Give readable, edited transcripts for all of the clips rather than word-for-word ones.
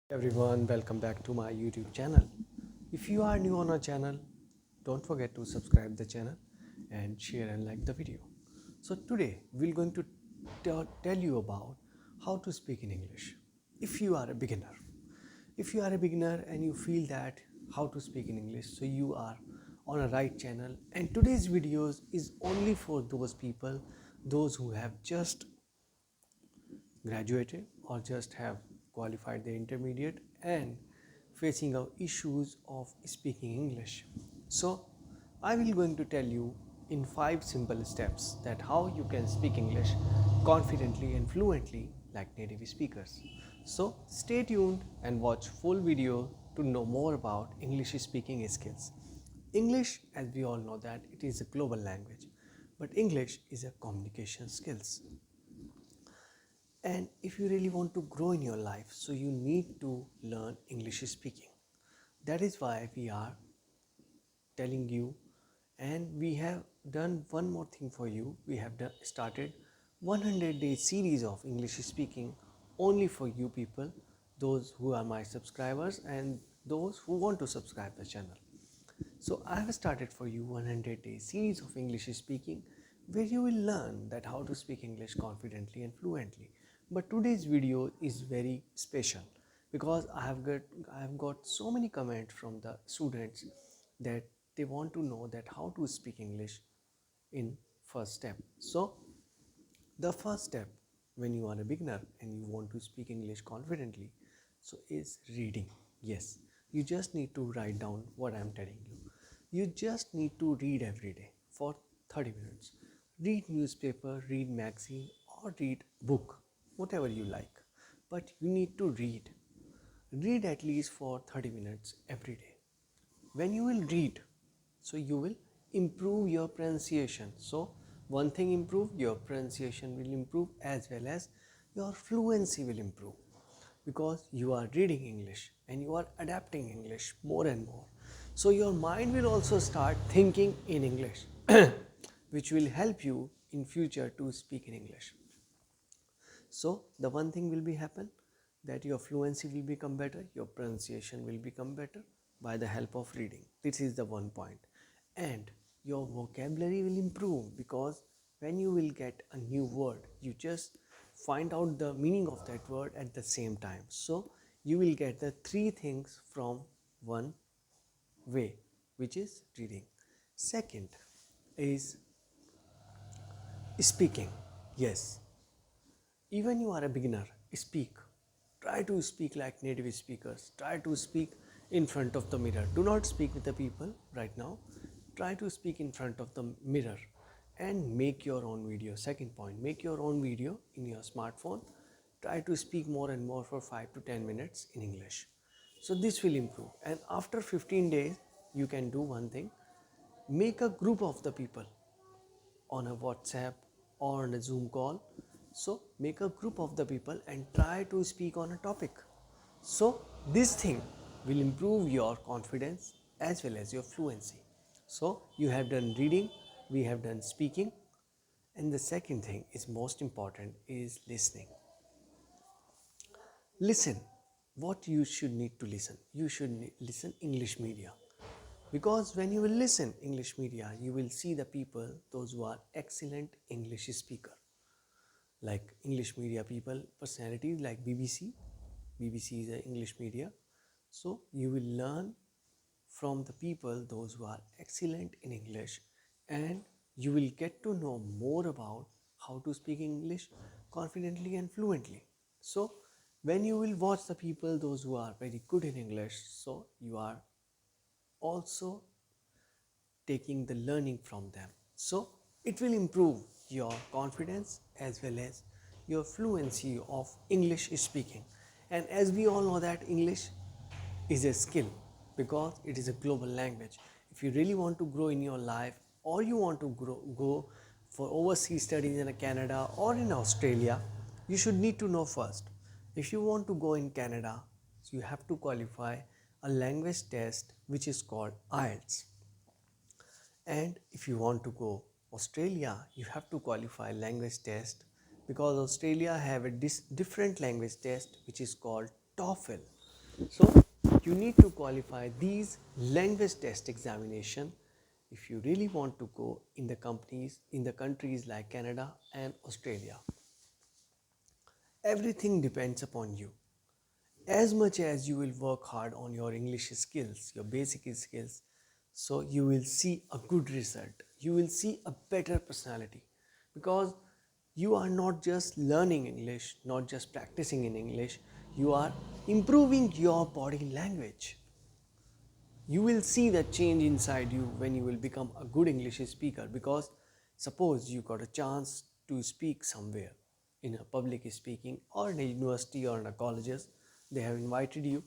Everyone, welcome back to my YouTube channel. If you are new on our channel, don't forget to subscribe the channel and share and like the video. So today we're going to tell you about how to speak in English. If you are a beginner, and you feel that how to speak in English, so you are on a right channel. And today's videos is only for those people, those who have just graduated or just have qualified the intermediate and facing out issues of speaking English. So I will going to tell you in 5 simple steps that how you can speak English confidently and fluently like native speakers. So stay tuned and watch full video to know more about English speaking skills. English, as we all know, that it is a global language, but English is a communication skills. And if you really want to grow in your life, so you need to learn English speaking. That is why we are telling you, and we have done one more thing for you. We have started 100-day series of English speaking only for you people, those who are my subscribers and those who want to subscribe the channel. So I have started for you 100-day series of English speaking where you will learn that how to speak English confidently and fluently. But today's video is very special because I have got so many comments from the students that they want to know that how to speak English in first step. So the first step when you are a beginner and you want to speak English confidently, so is reading. Yes, you just need to write down what I am telling you. You just need to read every day for 30 minutes. Read newspaper, read magazine or read book, whatever you like. But you need to read. Read at least for 30 minutes every day. When you will read, so you will improve your pronunciation. So one thing improve, your pronunciation will improve as well as your fluency will improve because you are reading English and you are adapting English more and more. So your mind will also start thinking in English which will help you in future to speak in English. So the one thing will be happen that your fluency will become better, your pronunciation will become better by the help of reading. This is the one point. And your vocabulary will improve because when you will get a new word, you just find out the meaning of that word at the same time. So you will get the three things from one way, which is reading. Second is speaking. Yes, even you are a beginner, speak. Try to speak like native speakers. Try to speak in front of the mirror. Do not speak with the people right now. Try to speak in front of the mirror and make your own video. Second point, make your own video in your smartphone. Try to speak more and more for 5 to 10 minutes in English. So this will improve. And after 15 days, you can do one thing. Make a group of the people on a WhatsApp or on a Zoom call. So make a group of the people and try to speak on a topic. So this thing will improve your confidence as well as your fluency. So you have done reading, we have done speaking, and the second thing is most important is listening. Listen. What you should need to listen? You should listen English media. Because when you will listen English media, you will see the people, those who are excellent English speaker. Like English media people, personalities like BBC. BBC is an English media. So you will learn from the people, those who are excellent in English, and you will get to know more about how to speak English confidently and fluently. So when you will watch the people, those who are very good in English, so you are also taking the learning from them. So it will improve your confidence as well as your fluency of English speaking. And as we all know that English is a skill because it is a global language. If you really want to grow in your life or you want to go for overseas studies in Canada or in Australia, you should need to know first. If you want to go in Canada, you have to qualify a language test which is called ielts. And if you want to go Australia, you have to qualify language test because Australia have a different language test which is called TOEFL. So you need to qualify these language test examination if you really want to go in the countries like Canada and Australia. Everything depends upon you. As much as you will work hard on your English skills, your basic skills, so you will see a good result. You will see a better personality because you are not just learning English, not just practicing in English, you are improving your body language. You will see that change inside you when you will become a good English speaker, because suppose you got a chance to speak somewhere in a public speaking or in a university or in a colleges, they have invited you.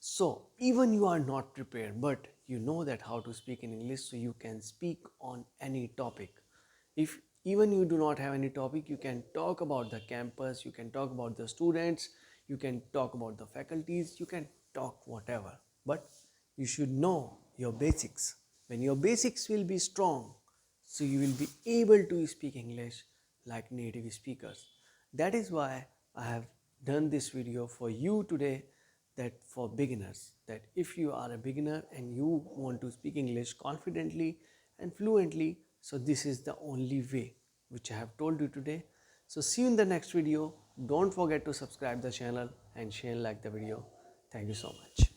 So even you are not prepared, but you know that how to speak in English, so you can speak on any topic. If even you do not have any topic, you can talk about the campus, you can talk about the students, you can talk about the faculties, you can talk whatever. But you should know your basics. When your basics will be strong, so you will be able to speak English like native speakers. That is why I have done this video for you today, that for beginners, that if you are a beginner and you want to speak English confidently and fluently, so this is the only way which I have told you today. So see you in the next video. Don't forget to subscribe the channel and share like the video. Thank you so much.